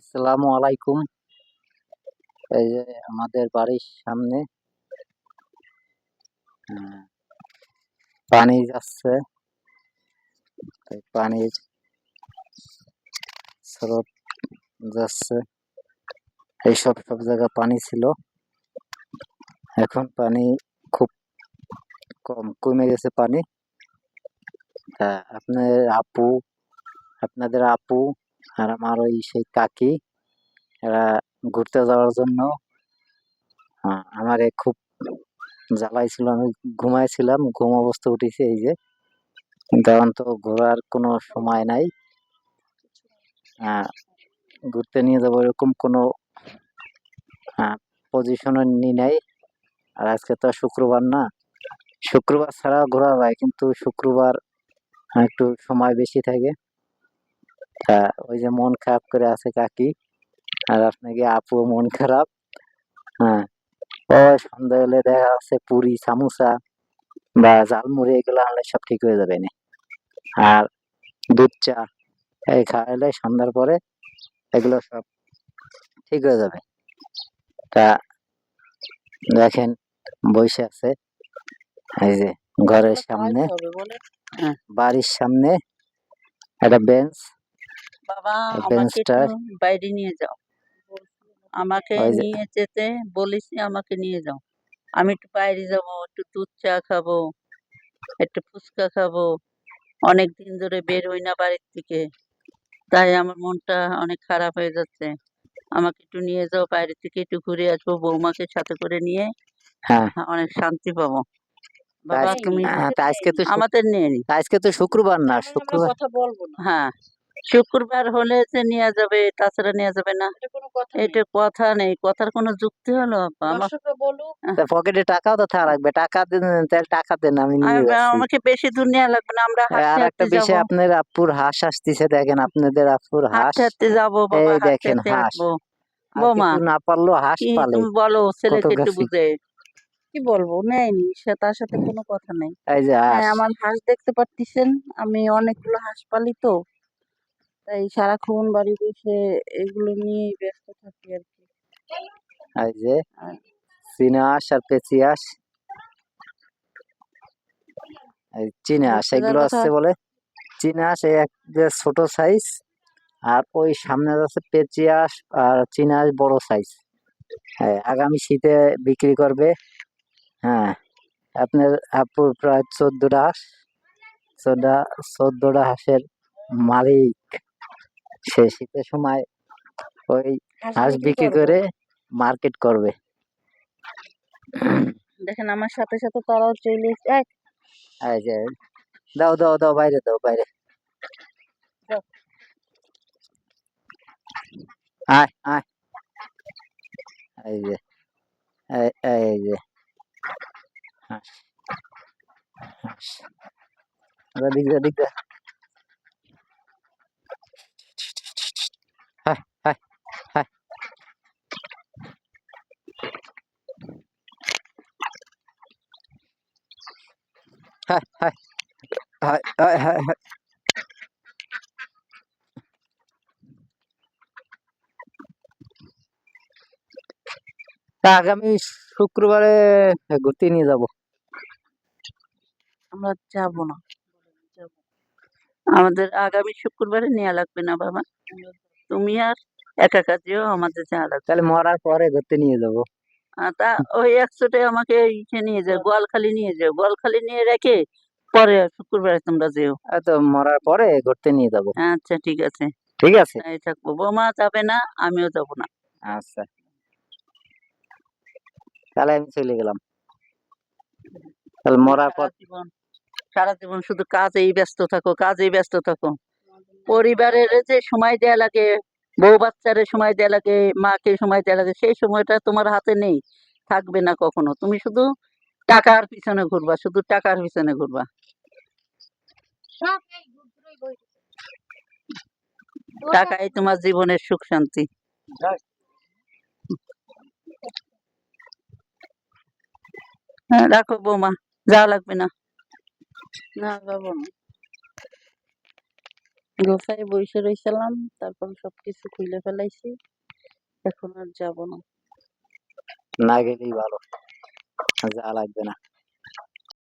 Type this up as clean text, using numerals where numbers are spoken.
আসসালামু আলাইকুম। এই যে আমাদের বাড়ির সামনে পানি যাচ্ছে, এই পানির স্রোত যাচ্ছে। এইসব সব জায়গায় পানি ছিল, এখন পানি খুব কমে গেছে পানি। তা আপনাদের আপু আর আমার ওই সেই কাকি এরা ঘুরতে যাওয়ার জন্য আমারে খুব জ্বালাইছিল। আমি ঘুমাইছিলাম, ঘুম অবস্থা উঠেছে এই যে, কিন্তু এখন তো ঘোরার কোনো সময় নাই। ঘুরতে নিয়ে যাবো এরকম কোনো পজিশনও নি নাই। আর আজকে তো শুক্রবার না, শুক্রবার ছাড়া ঘোরা যায়, কিন্তু শুক্রবার একটু সময় বেশি থাকে। তা ওই যে মন খারাপ করে আছে কাকি, আর আপনাকে আপু মন খারাপ। হ্যাঁ, ও সন্ধ্যা হলে দেখা যাচ্ছে পুরি সামোসা বা ঝালমুড়ি এগুলো আনলে সব ঠিক হয়ে যাবে না। আর দুধ চা এই খাওয়াইলে সন্ধ্যার পরে এগুলো সব ঠিক হয়ে যাবে। তা দেখেন বসে আছে এই যে ঘরের সামনে, বাড়ির সামনে একটা বেঞ্চ। বাবা আমাকে বেঞ্চটা একটু বাইরে নিয়ে যাও, আমাকে ওই যে নিয়ে যেতে বলেছি, আমাকে নিয়ে যাও। আমি একটু বাইরে যাব, একটু দুধ চা খাবো, একটু ফুচকা খাবো। অনেক দিন ধরে বের হই না বাড়ির থেকে, তাই আমার মনটা অনেক খারাপ হয়ে যাচ্ছে। আমাকে একটু নিয়ে যাও, বাইরে থেকে একটু ঘুরে আসবো, বৌমাকে সাথে করে নিয়ে। হ্যাঁ, অনেক শান্তি পাবো। তা বাবা আজকে তুমি তা আজকে তো আমাদের নিয়ে নি। তা আজকে তো শুক্রবার না, শুক্রবার কথা বলবো না। হ্যাঁ, শুক্রবার হলে যে নেওয়া যাবে, তাছাড়া নেওয়া যাবে না, এটা কথা নেই। কথার কোনো যুক্তি হলো আপা? পকেটে টাকাও তো থাকা লাগবে, টাকা দেন, তাহলে টাকা দেন, আমি নিয়ে যাচ্ছি। আমাকে বেশি দূর নেওয়া লাগবে না, আমরা হাঁটতে আর একটা হাঁটতে বিষয়, যাবো। আপনার আপুর হাঁস আসতেছে, দেখেন আপনাদের আপুর হাঁস। হাঁটতে হাঁটতে যাবো বাবা, এই হাঁটতে দেখেন হাঁটতে হাঁস, আসবো। আর বৌমা কিছু না পারলেও হাঁস কি পালে তুমি বলো, কত ছেলেকে একটু গাছি। বুঝে। কি বলবো, নেয়নি সে, তার সাথে কোনো কথা নেই। এই যে হ্যাঁ, হাঁস, আমার হাঁস দেখতে পারতেছেন, আমি অনেকগুলো হাঁস পালি তো, তাই সারাক্ষণ বাড়ি বসে এগুলো নিয়েই ব্যস্ত থাকি আর কি। এই যে আর চীনা হাঁস আর পেঁচি হাঁস, এই চীনা হাঁস ঘুরতে যাওয়ার এগুলো কথা। আসছে বলে। চীনা হাঁস এই এক যে ছোট সাইজ, আর ওই সামনে আছে পেঁচি হাঁস আর চীনা হাঁস বড় সাইজ। হ্যাঁ, আগামী শীতে বিক্রি করবে। হ্যাঁ, আপনার আপুর প্রায় 14টা হাঁস, 14টা হাঁসের মালিক। সে শীতের সময় ওই হাঁস বিক্রি করে মার্কেট করবে। দেখেন আমার সাথে সাথে তারাও চলে এসে। এই যে দাও দাও দাও, বাইরে দাও, বাইরে আয় আয়। এই যে এই যে হাঁস, হাঁস দিক দা, দিক দা। হায় হায় হায় হায় হায় হায় হায় হায় হায়। তা আগামী শুক্রবারে ঘুরতে নিয়ে যাব। আমরা যাবো না, আমাদের আগামী শুক্রবারে নেওয়া লাগবে না বাবা। তুমি আর একা একা যেও, আমাদের যাওয়া লাগবে। তাহলে মরার পরে ঘুরতে নিয়ে যাব। তা ওই একশোটে আমাকে ইসে নিয়ে যাও, গোয়ালখালি নিয়ে যাও, গোয়ালখালি নিয়ে রেখে পরে শুক্রবারে তোমরা যেও। তো মরার পরে ঘুরতে নিয়ে যাব। আচ্ছা ঠিক আছে, ঠিক আছে, তাই থাকবো। বৌমা যাবে না, আমিও যাব না। আচ্ছা তাহলে আমি চলে গেলাম। তাহলে মরার পর সারা জীবন শুধু কাজেই ব্যস্ত থাকো, কাজেই ব্যস্ত থাকো। পরিবারের যে সময় দেয়া লাগে, বউ বাচ্চারে সময় দেয়া লাগে, মাকে সময় দেয়া লাগে, সেই সময়টা তোমার হাতে নেই, থাকবে না কখনো। তুমি শুধু টাকার পিছনে ঘুরবা, শুধু টাকার পিছনে ঘুরবা। টাকাই তোমার জীবনের সুখ শান্তি। হ্যাঁ, রাখো বৌমা, যাওয়া লাগবে না। না যাবো না। গোছায় বইসে রইছিলাম, তারপর সবকিছু খুলে ফেলাইছি, এখন আর যাব না। না গেলেই ভালো, যা লাগবে না।